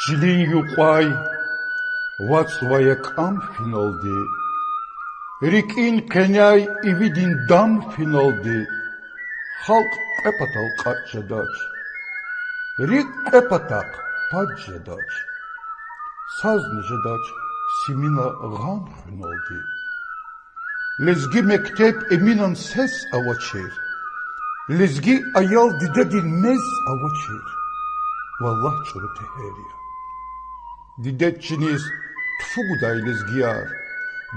Jilin yuqay, vatsvayakam finaldi. Rikin kenyay ividin dam finaldi. Halk epatal kaçadaç. Rik epatak padjadaç. Saznıcadaç simina gam finaldi. Lezgi mektep eminan ses avaçer. Lezgi ayal didedin mez avaçer. Vallah çuru teheriya. Didetçiniz tfu guday lezgiyar.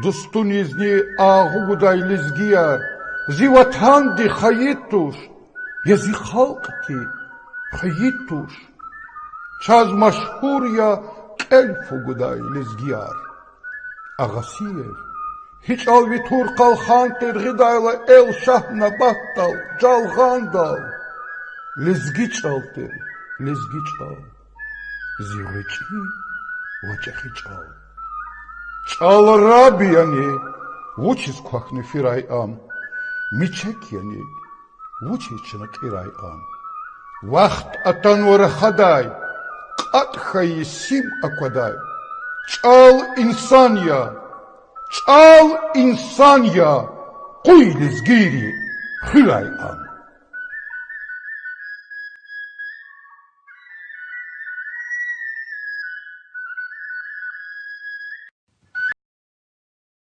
Dostunizni ahu guday lezgiyar. Zivatandi hayituş. Yazi halkti hayituş. Çaz maşhur ya kelfu guday lezgiyar. Agasiyev. Hiç alvi Turkal Han tergidayla el şahna battal, calgandal. Lezgi çaltır, lezgi çal. Zivreçi, vaçahi çal. Çal rabi yani, vuçiz kuakni firay am. Miçek yani, vuçiçini kiray am. Vaxt atan vara haday, kathayi sim akvaday. Çal insan ya. Çal insan ya, kuy lezgiri, hülay am.